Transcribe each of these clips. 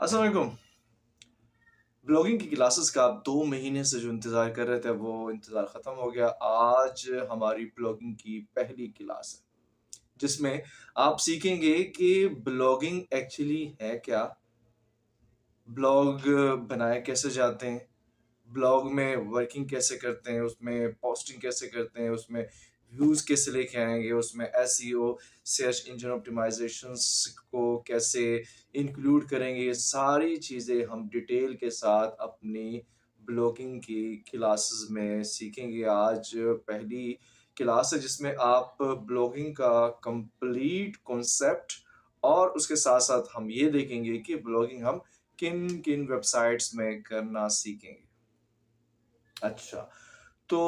अस्सलाम वालेकुम। ब्लॉगिंग की क्लासेस का आप 2 महीने से जो इंतज़ार कर रहे थे, वो इंतज़ार ख़त्म हो गया। आज हमारी ब्लॉगिंग की पहली क्लास है, जिसमें आप सीखेंगे कि ब्लॉगिंग एक्चुअली है क्या? ब्लॉग बनाए कैसे जाते हैं? ब्लॉग में वर्किंग कैसे करते हैं? उसमें पोस्टिंग कैसे करते हैं? उसमें व्यूज़ कैसे लेके आएँगे? उसमें एसईओ, सर्च इंजन ऑप्टिमाइज़ेशंस को कैसे इंक्लूड करेंगे? ये सारी चीज़ें हम डिटेल के साथ अपनी ब्लॉगिंग की क्लासेस में सीखेंगे। आज पहली क्लास है जिसमें आप ब्लॉगिंग का कंप्लीट कॉन्सेप्ट और उसके साथ-साथ हम ये देखेंगे कि ब्लॉगिंग हम किन-किन वेबसाइट्स में करना सीखेंगे। अच्छा, तो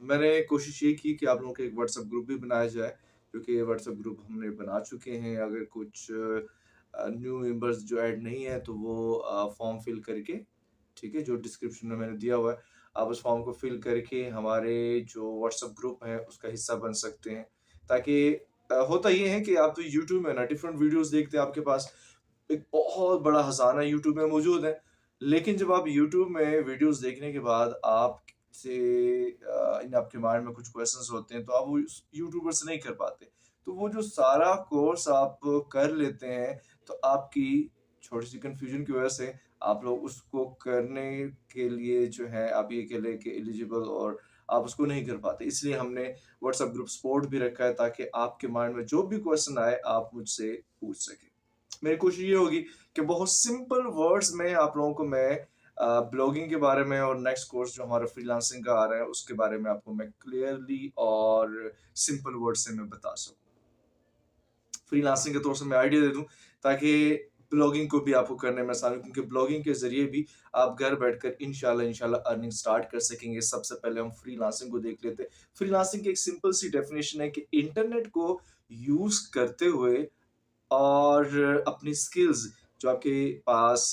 मैंने कोशिश ये की कि आप लोगों का एक व्हाट्सएप ग्रुप भी बनाया जाए, क्योंकि ये व्हाट्सएप ग्रुप हमने बना चुके हैं। अगर कुछ न्यू मेंबर्स जो ऐड नहीं है, तो वो फॉर्म फिल करके, ठीक है, जो डिस्क्रिप्शन में मैंने दिया हुआ है, आप उस फॉर्म को फिल करके हमारे जो व्हाट्सएप ग्रुप है, उसका हिस्सा बन सकते हैं। ताकि होता ये है कि आप यूट्यूब में ना डिफरेंट वीडियोज़ देखते हैं, आपके पास एक बहुत बड़ा खजाना यूट्यूब में मौजूद है। लेकिन जब आप यूट्यूब में वीडियोज़ देखने के बाद आपसे इन आपके माइंड में कुछ क्वेश्चंस होते हैं, तो आप वो उस यूट्यूबर से नहीं कर पाते। तो वो जो सारा कोर्स आप कर लेते हैं, तो आपकी छोटी-सी कन्फ्यूजन की वजह से आप लोग उसको करने के लिए जो है, आप ये कह लें कि एलिजिबल, और आप उसको नहीं कर पाते। इसलिए हमने व्हाट्सएप ग्रुप सपोर्ट भी रखा है, ताकि आपके माइंड में जो भी क्वेश्चन आए, आप मुझसे पूछ सकें। मेरी कोशिश ये होगी कि बहुत सिंपल वर्ड्स में आप लोगों को मैं ब्लॉगिंग के बारे में और नेक्स्ट कोर्स जो हमारा फ्रीलांसिंग का आ रहा है, उसके बारे में आपको मैं क्लियरली और सिंपल वर्ड से मैं बता सकूँ। फ्रीलांसिंग के तौर से मैं आइडिया दे दूँ, ताकि ब्लॉगिंग को भी आपको करने में आसानी हो, क्योंकि ब्लॉगिंग के ज़रिए भी आप घर बैठकर इंशाल्लाह अर्निंग स्टार्ट कर सकेंगे। सबसे पहले हम फ्रीलांसिंग को देख लेते हैं। फ्रीलांसिंग की एक सिंपल सी डेफिनिशन है कि इंटरनेट को यूज़ करते हुए और अपनी स्किल्स जो आपके पास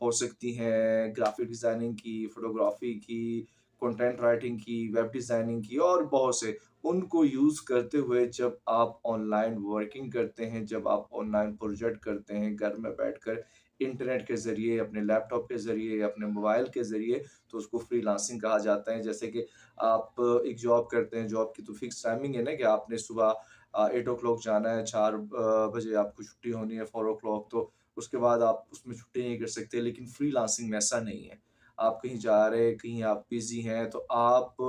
हो सकती हैं, ग्राफिक डिज़ाइनिंग की, फ़ोटोग्राफ़ी की, कंटेंट राइटिंग की, वेब डिज़ाइनिंग की और बहुत से, उनको यूज़ करते हुए जब आप ऑनलाइन वर्किंग करते हैं, जब आप ऑनलाइन प्रोजेक्ट करते हैं, घर में बैठकर इंटरनेट के ज़रिए, अपने लैपटॉप के ज़रिए, अपने मोबाइल के ज़रिए, तो उसको फ्रीलांसिंग कहा जाता है। जैसे कि आप एक जॉब करते हैं, जॉब की तो फिक्स टाइमिंग है ना कि आपने सुबह 8 ओ क्लॉक जाना है, 4 बजे आपको छुट्टी होनी है, 4 ओ क्लॉक, तो उसके बाद आप उसमें छुट्टी नहीं कर सकते। लेकिन फ्रीलांसिंग में ऐसा नहीं है। आप कहीं जा रहे हैं, कहीं आप बिज़ी हैं, तो आप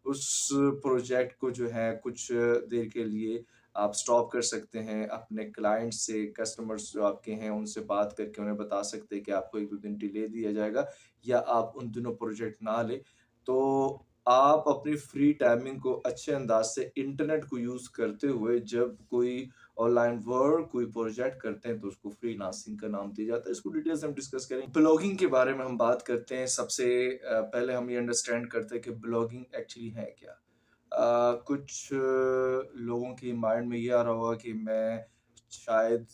उस प्रोजेक्ट को जो है कुछ देर के लिए आप स्टॉप कर सकते हैं। अपने क्लाइंट से, कस्टमर्स जो आपके हैं, उनसे बात करके उन्हें बता सकते हैं कि आपको 1-2 दिन डिले दिया जाएगा, या आप उन दिनों प्रोजेक्ट ना लें। तो आप अपनी फ्री टाइमिंग को अच्छे अंदाज से इंटरनेट को यूज़ करते हुए जब कोई ऑनलाइन वर्क, कोई प्रोजेक्ट करते हैं, तो उसको फ्रीलांसिंग का नाम दिया जाता है। इसको डिटेल से हम डिस्कस करेंगे। ब्लॉगिंग के बारे में हम बात करते हैं। सबसे पहले हम ये अंडरस्टैंड करते हैं कि ब्लॉगिंग एक्चुअली है क्या? कुछ लोगों के माइंड में ये आ रहा होगा कि मैं शायद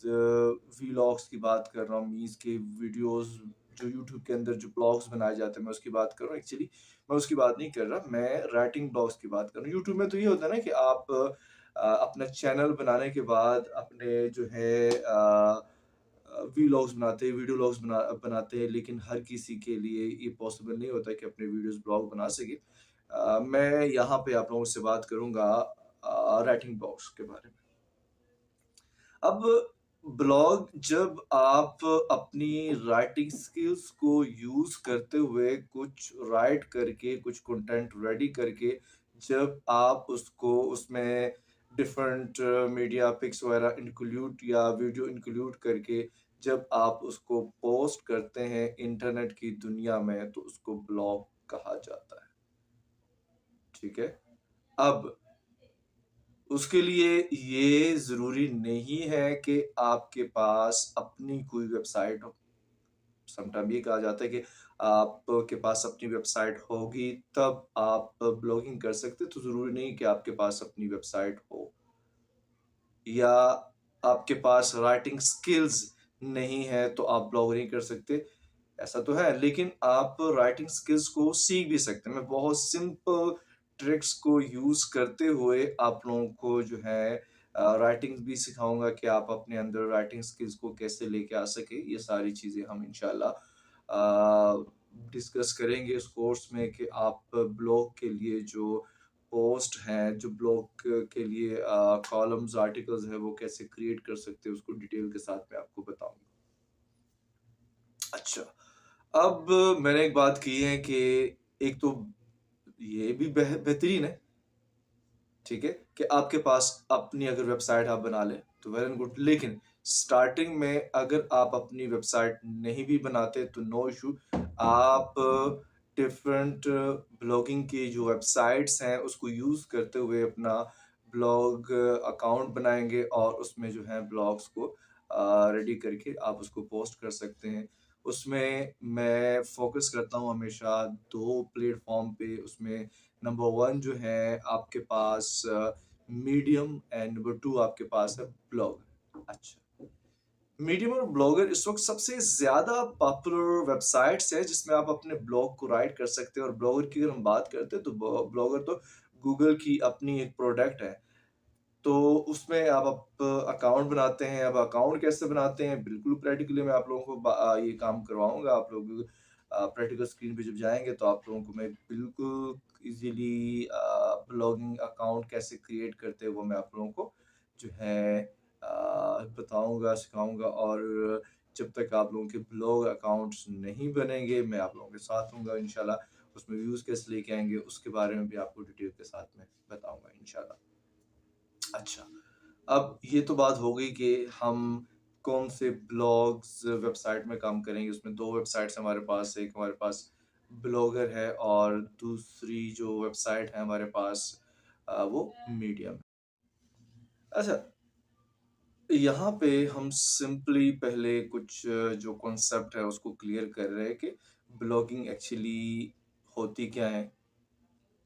व्लॉग्स की बात कर रहा हूँ, मीन्स के वीडियोज़ जो यूट्यूब के अंदर जो ब्लॉग्स बनाए जाते हैं, मैं उसकी बात कर रहा हूँ। एक्चुअली मैं उसकी बात नहीं कर रहा, मैं राइटिंग ब्लॉग्स की बात कर रहा हूँ। यूट्यूब में तो ये होता है ना कि आप अपना चैनल बनाने के बाद अपने जो है व्लॉग्स बनाते हैं, वीडियो व्लॉग्स बनाते हैं, लेकिन हर किसी के लिए ये पॉसिबल नहीं होता कि अपने वीडियोज़ ब्लॉग बना सके। मैं यहाँ पे आप लोगों से बात करूँगा राइटिंग ब्लॉग्स के बारे में। अब ब्लॉग जब आप अपनी राइटिंग स्किल्स को यूज़ करते हुए कुछ राइट करके, कुछ कंटेंट रेडी करके, जब आप उसको उसमें डिफरेंट मीडिया पिक्स वगैरह इंक्लूड या वीडियो इंक्लूड करके जब आप उसको पोस्ट करते हैं इंटरनेट की दुनिया में, तो उसको ब्लॉग कहा जाता है, ठीक है? अब उसके लिए ये ज़रूरी नहीं है कि आपके पास अपनी कोई वेबसाइट हो। समटाइम ये कहा जाता है कि आपके पास अपनी वेबसाइट होगी तब आप ब्लॉगिंग कर सकते हैं, तो ज़रूरी नहीं कि आपके पास अपनी वेबसाइट हो, या आपके पास राइटिंग स्किल्स नहीं है तो आप ब्लॉग नहीं कर सकते। ऐसा तो है, लेकिन आप राइटिंग स्किल्स को सीख भी सकते हैं। मैं बहुत सिंपल ट्रिक्स को यूज़ करते हुए आप लोगों को जो है राइटिंग भी सिखाऊँगा कि आप अपने अंदर राइटिंग स्किल्स को कैसे लेके आ सकें। ये सारी चीज़ें हम इंशाल्लाह डिस्कस करेंगे इस कोर्स में कि आप ब्लॉग के लिए जो पोस्ट हैं, जो ब्लॉग के लिए कॉलम्स, आर्टिकल्स हैं, वो कैसे क्रिएट कर सकते हैं, उसको डिटेल के साथ मैं आपको बताऊँगा। अच्छा, अब मैंने एक बात की है कि एक तो ये भी बेहतरीन है, ठीक है? कि आपके पास अपनी अगर वेबसाइट आप बना लें, तो वेल एंड गुड। लेकिन स्टार्टिंग में अगर आप अपनी वेबसाइट नहीं भी बनाते तो नो इश्यू। आप डिफरेंट ब्लॉगिंग की जो वेबसाइट्स हैं उसको यूज़ करते हुए अपना ब्लॉग अकाउंट बनाएँगे और उसमें जो है ब्लॉग्स को रेडी करके आप उसको पोस्ट कर सकते हैं। उसमें मैं फ़ोकस करता हूँ हमेशा 2 प्लेटफ़ॉर्म पे। उसमें नंबर 1 जो है आपके पास मीडियम एंड नंबर 2 आपके पास है ब्लॉगर। अच्छा, मीडियम और ब्लॉगर इस वक़्त सबसे ज़्यादा पॉपुलर वेबसाइट्स है जिसमें आप अपने ब्लॉग को राइट कर सकते हैं। और ब्लॉगर की अगर हम बात करते हैं तो ब्लॉगर तो गूगल की अपनी एक प्रोडक्ट है। तो उसमें आप अकाउंट बनाते हैं। अब अकाउंट कैसे बनाते हैं, बिल्कुल प्रैक्टिकली मैं आप लोगों को ये काम करवाऊँगा। आप लोग प्रैक्टिकल स्क्रीन पे जब जाएँगे तो आप लोगों को मैं बिल्कुल ईज़िली ब्लॉगिंग अकाउंट कैसे क्रिएट करते हैं वो मैं आप लोगों को जो है बताऊँगा, सिखाऊँगा। और जब तक आप लोगों के ब्लॉग अकाउंट्स नहीं बनेंगे, मैं आप लोगों के साथ हूँगा इंशाल्लाह। उसमें व्यूज़ कैसे लेके आएँगे उसके बारे में भी आपको डिटेल के साथ में बताऊँगा इंशाल्लाह। अच्छा, अब ये तो बात हो गई कि हम कौन से ब्लॉग्स वेबसाइट में काम करेंगे। उसमें 2 वेबसाइट्स हमारे पास है। एक हमारे पास ब्लॉगर है और दूसरी जो वेबसाइट है हमारे पास वो मीडियम। अच्छा, यहाँ पे हम सिंपली पहले कुछ जो कॉन्सेप्ट है उसको क्लियर कर रहे हैं कि ब्लॉगिंग एक्चुअली होती क्या है?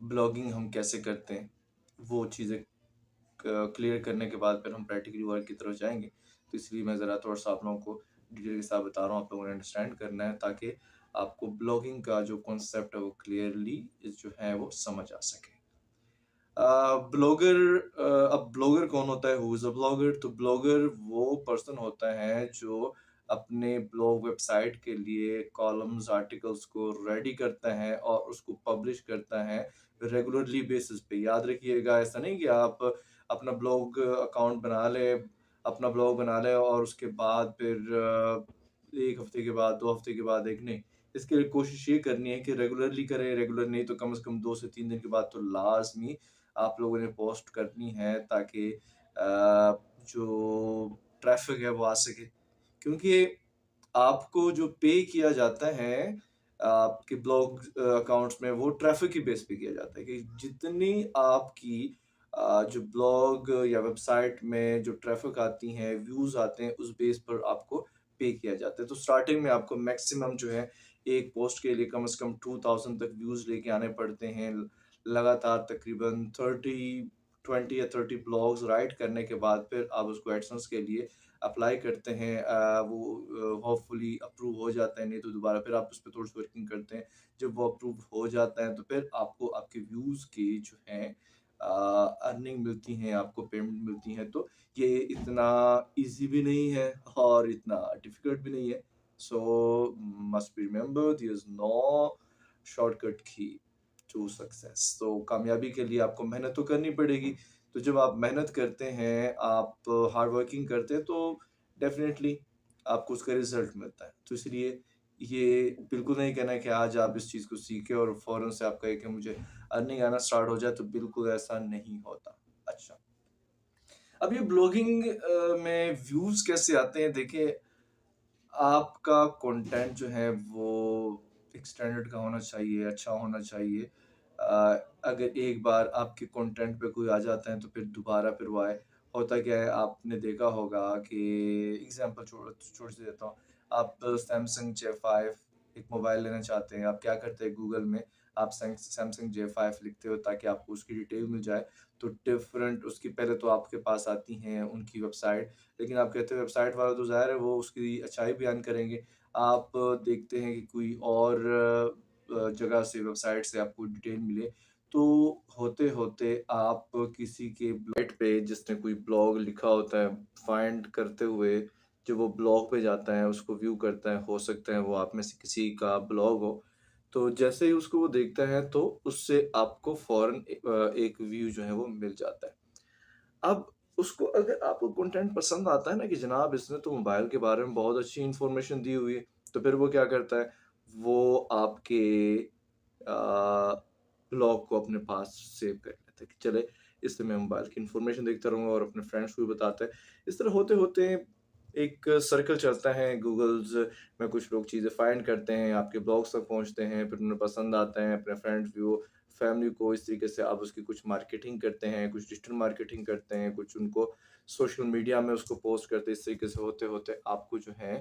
ब्लॉगिंग हम कैसे करते हैं? वो चीज़ें क्लियर करने के बाद फिर हम प्रैक्टिकली वर्क की तरफ जाएँगे। तो इसलिए मैं ज़रा थोड़ा-सा आप लोगों को डिटेल के साथ बता रहा हूँ, आप लोगों ने अंडरस्टैंड करना है ताकि आपको ब्लॉगिंग का जो कॉन्सेप्ट है वो क्लियरली जो है वो समझ आ सके। ब्लॉगर अब ब्लॉगर कौन होता है? Who is a blogger? तो ब्लॉगर वो पर्सन होता है जो अपने ब्लॉग वेबसाइट के लिए कॉलम्स, आर्टिकल्स को रेडी करता है और उसको पब्लिश करता है रेगुलरली बेसिस पे। याद रखिएगा, ऐसा नहीं कि आप अपना ब्लॉग अकाउंट बना लें, अपना ब्लॉग बना लें और उसके बाद फिर 1 हफ्ते के बाद, 2 हफ्ते के बाद एक नहीं। इसके लिए कोशिश ये करनी है कि रेगुलरली करें, रेगुलर नहीं तो कम से कम 2 से 3 दिन के बाद तो लाज़मी आप लोगों ने पोस्ट करनी है ताकि जो ट्रैफ़िक है वो आ सके। क्योंकि आपको जो पे किया जाता है आपके ब्लॉग अकाउंट्स में वो ट्रैफ़िक की बेस पे किया जाता है कि जितनी आपकी जो ब्लॉग या वेबसाइट में जो ट्रैफ़िक आती हैं, व्यूज़ आते हैं, उस बेस पर आपको पे किया जाता है। तो स्टार्टिंग में आपको मैक्सिमम जो है एक पोस्ट के लिए कम से कम 2000 तक व्यूज़ लेके आने पड़ते हैं। लगातार तकरीबन 20 या 30 ब्लॉग्स राइट करने के बाद फिर आप उसको एडसेंस के लिए अप्लाई करते हैं। वो होपफुली अप्रूव हो जाता है, नहीं तो दोबारा फिर आप उस पे थोड़ी-सी वर्किंग करते हैं। जब वो अप्रूव हो जाता है तो फिर आपको आपके व्यूज़ की जो हैं अर्निंग मिलती हैं, आपको पेमेंट मिलती है। तो ये इतना ईज़ी भी नहीं है और इतना डिफ़िकल्ट भी नहीं है। So must be remember there is no shortcut key to success. तो कामयाबी के लिए आपको मेहनत तो करनी पड़ेगी। तो जब आप मेहनत करते हैं, आप हार्ड वर्किंग करते हैं तो डेफ़िनेटली आपको उसका रिज़ल्ट मिलता है। तो इसलिए ये बिल्कुल नहीं कहना है कि आज आप इस चीज़ को सीखें और फ़ौरन से आप कहें कि मुझे अर्निंग आना स्टार्ट हो जाए, तो बिल्कुल ऐसा नहीं होता। अच्छा, अब ये ब्लॉगिंग में व्यूज़ कैसे आते हैं? देखिए, आपका कंटेंट जो है वो एक स्टैंडर्ड का होना चाहिए, अच्छा होना चाहिए। अगर एक बार आपके कंटेंट पे कोई आ जाता है तो फिर दोबारा फिर वो आए। होता क्या है, आपने देखा होगा कि एग्ज़ाम्पल छोटी-सी देता हूँ। आप सैमसंग J5 एक मोबाइल लेना चाहते हैं, आप क्या करते हैं गूगल में आप सैमसंग J5 लिखते हो ताकि आपको उसकी डिटेल मिल जाए। तो डिफरेंट उसकी पहले तो आपके पास आती हैं उनकी वेबसाइट, लेकिन आप कहते हो वेबसाइट वाला तो ज़ाहिर है वो उसकी अच्छाई बयान करेंगे। आप देखते हैं कि कोई और जगह से वेबसाइट से आपको डिटेल मिले, तो होते-होते आप किसी के वेबसाइट पे जिसने कोई ब्लॉग लिखा होता है, फाइंड करते हुए जब वो ब्लॉग पे जाता है, उसको व्यू करता है, हो सकता है वो आप में से किसी का ब्लॉग हो। तो जैसे ही उसको वो देखता है तो उससे आपको फ़ौरन एक व्यू जो है वो मिल जाता है। अब उसको अगर आपको कंटेंट पसंद आता है ना कि जनाब इसने तो मोबाइल के बारे में बहुत अच्छी इन्फॉर्मेशन दी हुई है, तो फिर वो क्या करता है, वो आपके ब्लॉग को अपने पास सेव कर लेता है कि चले इससे मैं मोबाइल की इन्फॉर्मेशन देखता रहूँगा और अपने फ्रेंड्स को भी बताता है। इस तरह होते-होते एक सर्कल चलता है, गूगल्स में कुछ लोग चीज़ें फाइंड करते हैं, आपके ब्लॉग्स तक पहुँचते हैं, फिर उन्हें पसंद आते हैं, अपने फ्रेंड्स व्यू फैमिली को इस तरीके से आप उसकी कुछ मार्केटिंग करते हैं, कुछ डिजिटल मार्केटिंग करते हैं, कुछ उनको सोशल मीडिया में उसको पोस्ट करते हैं। इस तरीके से होते-होते आपको जो है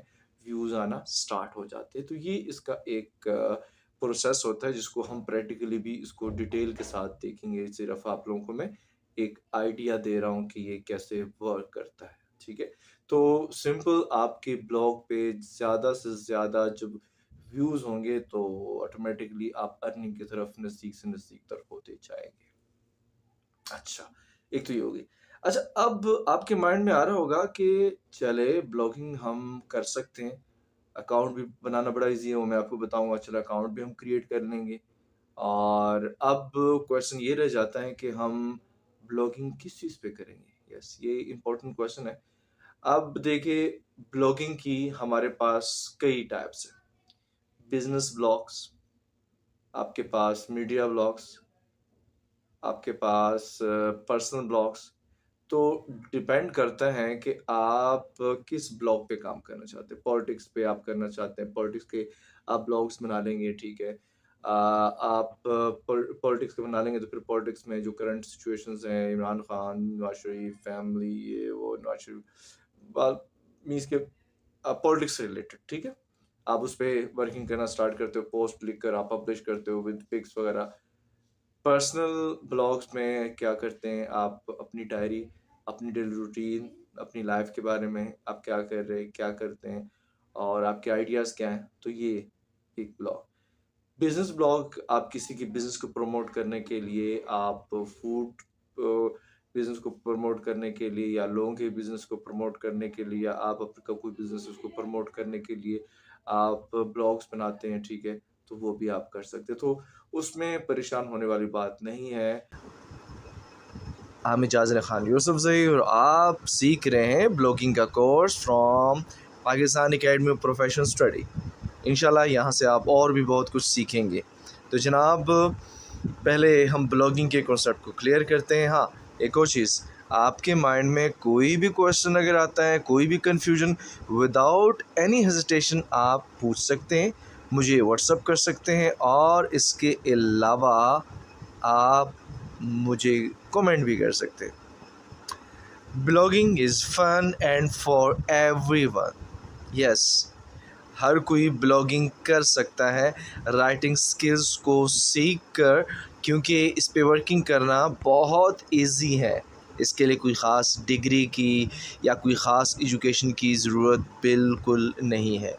व्यूज़ आना स्टार्ट हो जाते हैं। तो ये इसका एक प्रोसेस होता है जिसको हम प्रैक्टिकली भी इसको डिटेल के साथ देखेंगे। सिर्फ़ आप लोगों को मैं एक आइडिया दे रहा हूँ कि ये कैसे वर्क करता है, ठीक है? तो सिंपल आपके ब्लॉग पे ज़्यादा से ज़्यादा जब व्यूज़ होंगे तो ऑटोमैटिकली आप अर्निंग की तरफ नज़दीक से नज़दीक तरफ होते जाएँगे। अच्छा, एक तो ये हो गई। अच्छा, अब आपके माइंड में आ रहा होगा कि चले ब्लॉगिंग हम कर सकते हैं, अकाउंट भी बनाना बड़ा ईज़ी है, वो मैं आपको बताऊँगा। चलो अकाउंट भी हम क्रिएट कर लेंगे और अब क्वेश्चन ये रह जाता है कि हम ब्लॉगिंग किस चीज़ पे करेंगे? यस, ये इम्पोर्टेंट क्वेश्चन है। अब देखिए ब्लॉगिंग की हमारे पास कई टाइप्स हैं। बिज़नेस ब्लॉग्स, आपके पास मीडिया ब्लॉग्स, आपके पास पर्सनल ब्लॉग्स। तो डिपेंड करता है कि आप किस ब्लॉग पे काम करना चाहते हैं। पॉलिटिक्स पे आप करना चाहते हैं, पॉलिटिक्स के आप ब्लॉग्स बना लेंगे, ठीक है। आप पॉलिटिक्स के बना लेंगे तो फिर पॉलिटिक्स में जो करंट सिचुएशंस हैं, इमरान खान, नवाज शरीफ, फैमिली, ये वो, नवाज शरीफ बाल मीन्स के पॉलिटिक्स से रिलेटेड, ठीक है। आप उस पे वर्किंग करना स्टार्ट करते हो, पोस्ट लिखकर आप पब्लिश करते हो विद पिक्स वगैरह। पर्सनल ब्लॉग्स में क्या करते हैं आप अपनी डायरी, अपनी डेली रूटीन, अपनी लाइफ के बारे में आप क्या कर रहे हैं, क्या करते हैं और आपके आइडियाज़ क्या हैं, तो ये एक ब्लॉग। बिज़नेस ब्लॉग आप किसी की बिज़नेस को प्रमोट करने के लिए, आप फूड बिज़नेस को प्रमोट करने के लिए या लोगों के बिज़नेस को प्रमोट करने के लिए या आप आपका कोई बिज़नेस है उसको प्रमोट करने के लिए आप ब्लॉग्स बनाते हैं, ठीक है? तो वो भी आप कर सकते हैं। तो उसमें परेशान होने वाली बात नहीं है। I'm इजाज़ खान यूसुफ़ज़ई और आप सीख रहे हैं ब्लॉगिंग का course from Pakistan academy of professional study. इंशाल्लाह यहाँ से आप और भी बहुत कुछ सीखेंगे। तो जनाब पहले हम ब्लॉगिंग के कॉन्सेप्ट को क्लियर करते हैं। हाँ, एक और चीज़, आपके माइंड में कोई भी क्वेश्चन अगर आता है, कोई भी कन्फ्यूजन, विदाउट एनी हेजिटेशन आप पूछ सकते हैं, मुझे व्हाट्सअप कर सकते हैं और इसके अलावा आप मुझे कमेंट भी कर सकते हैं। Blogging is fun and for everyone. Yes, हर कोई ब्लॉगिंग कर सकता है राइटिंग स्किल्स को सीख कर, क्योंकि इस पे वर्किंग करना बहुत इजी है। इसके लिए कोई ख़ास डिग्री की या कोई ख़ास एजुकेशन की ज़रूरत बिल्कुल नहीं है।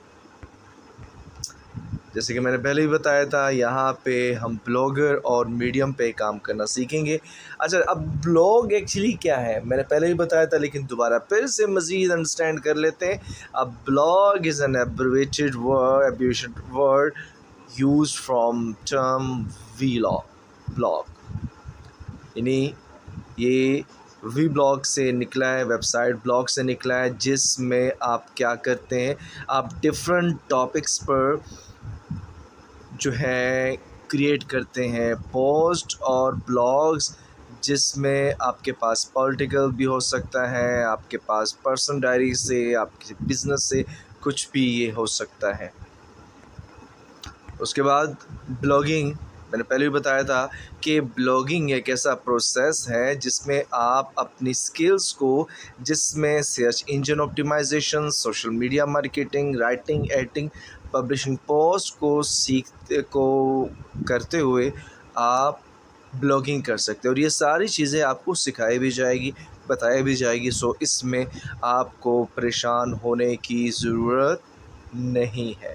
जैसे कि मैंने पहले ही बताया था, यहाँ पे हम ब्लॉगर और मीडियम पे काम करना सीखेंगे। अच्छा, अब ब्लॉग एक्चुअली क्या है मैंने पहले ही बताया था, लेकिन दोबारा फिर से मज़ीद अंडरस्टैंड कर लेते हैं। अब blog is an abbreviated word used from term vlog, blog, यानी ये वी ब्लॉग से निकला है, वेबसाइट ब्लॉग से निकला है, जिसमें आप क्या करते हैं, आप डिफरेंट टॉपिक्स पर जो है क्रिएट करते हैं पोस्ट और ब्लॉग्स, जिसमें आपके पास पॉलिटिकल भी हो सकता है, आपके पास पर्सनल डायरी से, आपके बिजनेस से, कुछ भी ये हो सकता है। उसके बाद ब्लॉगिंग, मैंने पहले भी बताया था कि ब्लॉगिंग एक ऐसा प्रोसेस है जिसमें आप अपनी स्किल्स को, जिसमें search engine optimisation, social media marketing, writing, editing, publishing, post को करते हुए आप ब्लॉगिंग कर सकते हैं और ये सारी चीज़ें आपको सिखाई भी जाएगी, बताई भी जाएगी। सो इसमें आपको परेशान होने की ज़रूरत नहीं है।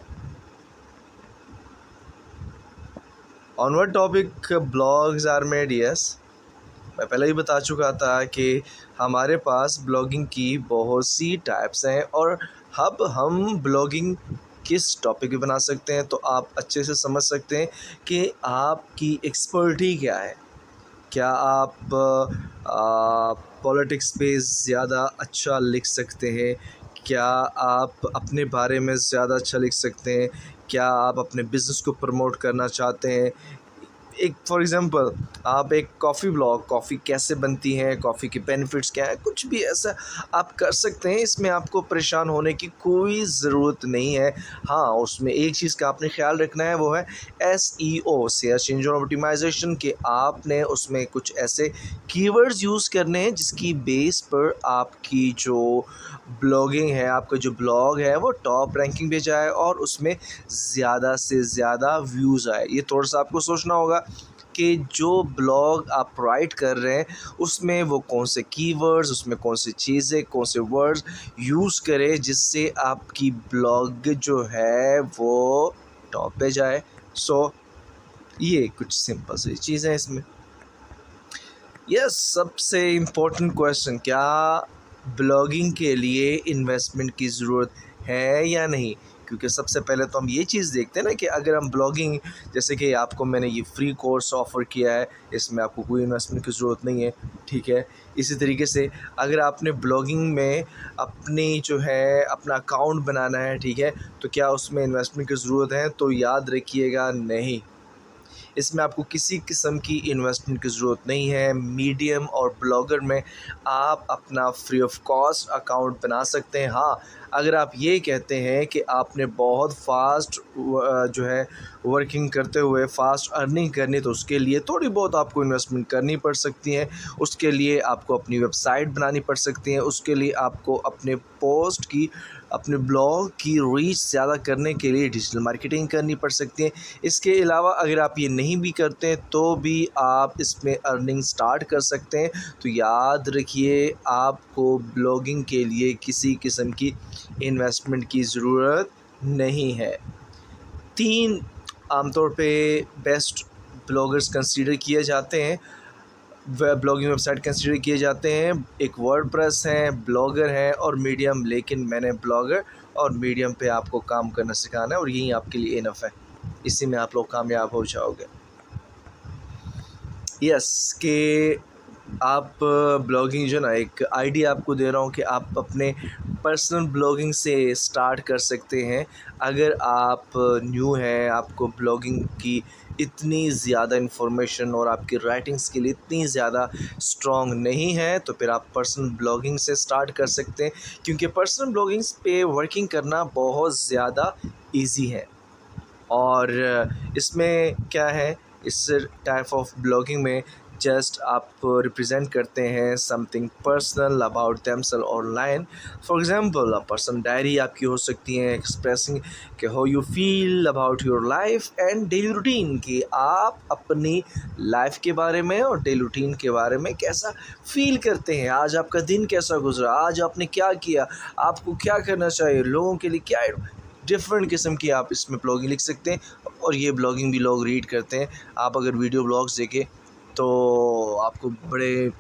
On what topic blogs are made, yes, मैं पहले ही बता चुका था कि हमारे पास ब्लॉगिंग की बहुत सी टाइप्स हैं और अब हम ब्लॉगिंग किस टॉपिक पे बना सकते हैं तो आप अच्छे से समझ सकते हैं कि आपकी एक्सपर्टी क्या है। क्या आप पॉलिटिक्स पे ज़्यादा अच्छा लिख सकते हैं? क्या आप अपने बारे में ज़्यादा अच्छा लिख सकते हैं? क्या आप अपने बिज़नेस को प्रमोट करना चाहते हैं? एक फॉर एग्ज़ाम्पल आप एक कॉफ़ी ब्लॉग, कॉफ़ी कैसे बनती है, कॉफ़ी के बेनिफिट्स क्या हैं, कुछ भी ऐसा आप कर सकते हैं। इसमें आपको परेशान होने की कोई ज़रूरत नहीं है। हाँ, उसमें एक चीज़ का आपने ख़्याल रखना है, वो है एसईओ, सर्च इंजन ऑप्टिमाइज़ेशन, कि आपने उसमें कुछ ऐसे कीवर्ड्स यूज़ करने हैं जिसकी बेस पर आपकी जो ब्लॉगिंग है, आपका जो ब्लॉग है वो टॉप रैंकिंग पे जाए और उसमें ज़्यादा से ज़्यादा व्यूज़ आए। ये थोड़ा-सा आपको सोचना होगा कि जो ब्लॉग आप राइट कर रहे हैं उसमें वो कौन से कीवर्ड्स, उसमें कौन सी चीज़ें, कौन से वर्ड्स यूज़ करें जिससे आपकी ब्लॉग जो है वो टॉप पे जाए। सो ये कुछ सिंपल सी चीज़ें हैं इसमें। यस, सबसे इम्पोर्टेंट क्वेश्चन, क्या ब्लॉगिंग के लिए इन्वेस्टमेंट की ज़रूरत है या नहीं? क्योंकि सबसे पहले तो हम ये चीज़ देखते हैं ना कि अगर हम ब्लॉगिंग, जैसे कि आपको मैंने ये फ्री कोर्स ऑफ़र किया है, इसमें आपको कोई इन्वेस्टमेंट की ज़रूरत नहीं है, ठीक है। इसी तरीके से अगर आपने ब्लॉगिंग में अपनी जो है अपना अकाउंट बनाना है, ठीक है, तो क्या उसमें इन्वेस्टमेंट की ज़रूरत है? तो याद रखिएगा, नहीं। इसमें आपको किसी किस्म की इन्वेस्टमेंट की ज़रूरत नहीं है। मीडियम और ब्लॉगर में आप अपना फ्री ऑफ कॉस्ट अकाउंट बना सकते हैं। हाँ, अगर आप ये कहते हैं कि आपने बहुत फास्ट जो है वर्किंग करते हुए फ़ास्ट अर्निंग करनी, तो उसके लिए थोड़ी बहुत आपको इन्वेस्टमेंट करनी पड़ सकती है। उसके लिए आपको अपनी वेबसाइट बनानी पड़ सकती है, उसके लिए आपको अपने पोस्ट की, अपने ब्लॉग की रीच ज़्यादा करने के लिए डिजिटल मार्केटिंग करनी पड़ सकती है। इसके अलावा अगर आप ये नहीं भी करते हैं तो भी आप इसमें अर्निंग स्टार्ट कर सकते हैं। तो याद रखिए, आपको ब्लॉगिंग के लिए किसी किस्म की इन्वेस्टमेंट की ज़रूरत नहीं है। 3 आमतौर पे बेस्ट ब्लॉगर्स कंसीडर किए जाते हैं, ब्लॉगिंग वेबसाइट कंसीडर किए जाते हैं। एक वर्डप्रेस है, ब्लॉगर है और मीडियम, लेकिन मैंने ब्लॉगर और मीडियम पे आपको काम करना सिखाना है और यही आपके लिए इनफ है। इसी में आप लोग कामयाब हो जाओगे। यस, कि आप ब्लॉगिंग जो ना, एक आइडिया आपको दे रहा हूँ कि आप अपने पर्सनल ब्लॉगिंग से स्टार्ट कर सकते हैं। अगर आप न्यू हैं, आपको ब्लॉगिंग की इतनी ज़्यादा इन्फॉर्मेशन और आपकी राइटिंग स्किल इतनी ज़्यादा स्ट्रॉन्ग नहीं है, तो फिर आप पर्सनल ब्लॉगिंग से स्टार्ट कर सकते हैं, क्योंकि पर्सनल ब्लॉगिंग्स पे वर्किंग करना बहुत ज़्यादा ईजी है। और इसमें क्या है, इस टाइप ऑफ ब्लॉगिंग में जस्ट आप रिप्रेजेंट करते हैं something personal about themselves online. For example, personal diary आपकी हो सकती है, एक्सप्रेसिंग कि how you feel about your life and daily routine, कि आप अपनी लाइफ के बारे में और डेली रूटीन के बारे में कैसा फील करते हैं, आज आपका दिन कैसा गुजरा, आज आपने क्या किया, आपको क्या करना चाहिए, लोगों के लिए क्या, डिफरेंट किस्म की आप इसमें ब्लॉगिंग लिख सकते हैं। और ये ब्लॉगिंग भी लोग रीड करते हैं। आप अगर वीडियो ब्लॉग्स देखें तो आपको बड़े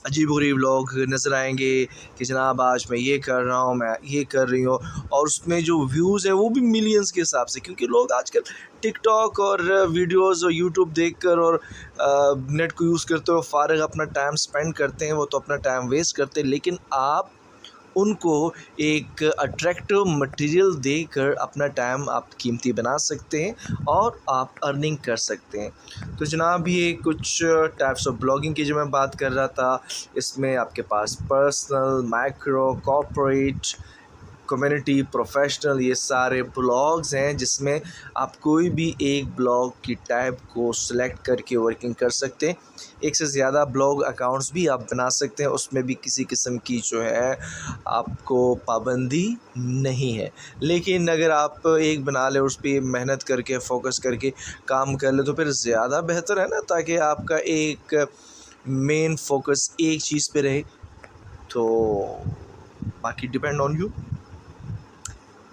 अजीब-गरीब लोग नज़र आएंगे कि जनाब आज मैं ये कर रहा हूँ, मैं ये कर रही हूँ, और उसमें जो व्यूज़ है वो भी मिलियंस के हिसाब से, क्योंकि लोग आजकल टिकटॉक और वीडियोज़ और यूट्यूब देखकर और नेट को यूज़ करते हुए फ़ारग अपना टाइम स्पेंड करते हैं, वो तो अपना टाइम वेस्ट करते हैं। लेकिन आप उनको एक अट्रैक्टिव मटेरियल देकर अपना टाइम आप कीमती बना सकते हैं और आप अर्निंग कर सकते हैं। तो जनाब, ये कुछ टाइप्स ऑफ ब्लॉगिंग की जो मैं बात कर रहा था, इसमें आपके पास personal, micro, corporate, community, professional, ये सारे ब्लॉग्स हैं जिसमें आप कोई भी एक ब्लॉग की टाइप को सिलेक्ट करके वर्किंग कर सकते हैं। एक से ज़्यादा ब्लॉग अकाउंट्स भी आप बना सकते हैं, उसमें भी किसी किस्म की जो है आपको पाबंदी नहीं है। लेकिन अगर आप एक बना लें, उस पे मेहनत करके फ़ोकस करके काम कर लें तो फिर ज़्यादा बेहतर है ना, ताकि आपका एक मेन फ़ोकस एक चीज़ पे रहे। तो बाकी depend on you.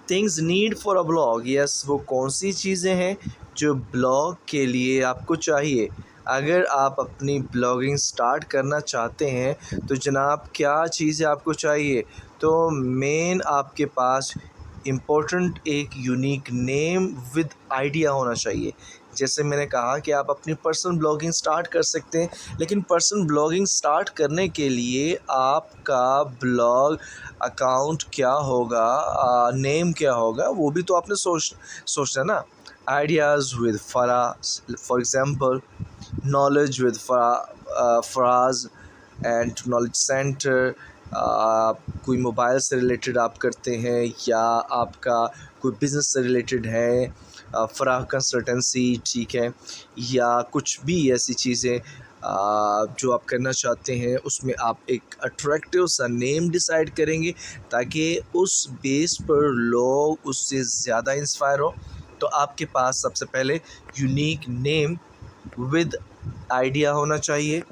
Things need for a blog, yes, वो कौन सी चीज़ें हैं जो ब्लॉग के लिए आपको चाहिए। अगर आप अपनी ब्लॉगिंग स्टार्ट करना चाहते हैं तो जनाब क्या चीज़ें आपको चाहिए? तो मेन आपके पास इम्पोर्टेंट एक यूनिक नेम विद आइडिया होना चाहिए। जैसे मैंने कहा कि आप अपनी पर्सनल ब्लॉगिंग स्टार्ट कर सकते हैं, लेकिन पर्सनल ब्लॉगिंग स्टार्ट करने के लिए आपका ब्लॉग अकाउंट क्या होगा, नेम क्या होगा, वो भी तो आपने सोचना ना। Ideas with for example knowledge with Faraz and knowledge centre. कोई मोबाइल से रिलेटेड आप करते हैं या आपका कोई बिज़नेस से रिलेटेड है, फ़राह कंसल्टेंसी, ठीक है, या कुछ भी ऐसी चीज़ें जो आप करना चाहते हैं, उसमें आप एक अट्रैक्टिव सा नेम डिसाइड करेंगे ताकि उस बेस पर लोग उससे ज़्यादा इंस्पायर हो। तो आपके पास सबसे पहले यूनिक नेम विद आइडिया होना चाहिए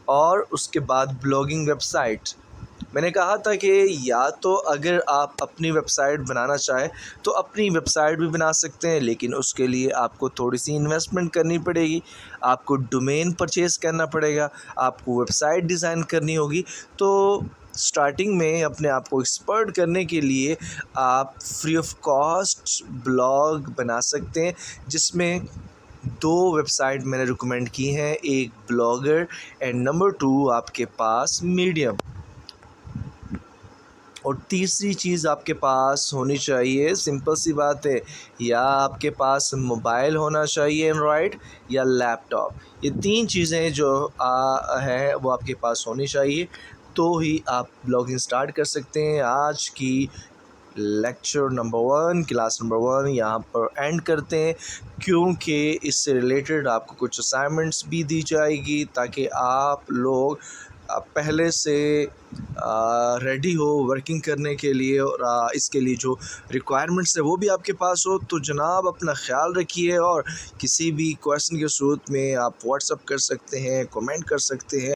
और उसके बाद ब्लॉगिंग वेबसाइट। मैंने कहा था कि या तो अगर आप अपनी वेबसाइट बनाना चाहें तो अपनी वेबसाइट भी बना सकते हैं, लेकिन उसके लिए आपको थोड़ी सी इन्वेस्टमेंट करनी पड़ेगी। आपको डोमेन परचेज़ करना पड़ेगा, आपको वेबसाइट डिज़ाइन करनी होगी। तो स्टार्टिंग में अपने आप को एक्सपर्ट करने के लिए आप फ्री ऑफ कॉस्ट ब्लॉग बना सकते हैं, जिसमें 2 वेबसाइट मैंने रिकमेंड की हैं, एक ब्लॉगर एंड नंबर 2 आपके पास मीडियम। और तीसरी चीज़ आपके पास होनी चाहिए, सिंपल सी बात है, या आपके पास मोबाइल होना चाहिए एंड्रॉयड या लैपटॉप। ये 3 चीज़ें जो हैं वो आपके पास होनी चाहिए, तो ही आप ब्लॉगिंग स्टार्ट कर सकते हैं। आज की लेक्चर नंबर 1, क्लास नंबर 1 यहाँ पर एंड करते हैं, क्योंकि इससे रिलेटेड आपको कुछ असाइनमेंट्स भी दी जाएगी ताकि आप लोग पहले से रेडी हो वर्किंग करने के लिए, और इसके लिए जो रिक्वायरमेंट्स है वो भी आपके पास हो। तो जनाब अपना ख्याल रखिए, और किसी भी क्वेश्चन की सूरत में आप व्हाट्सअप कर सकते हैं, कमेंट कर सकते हैं।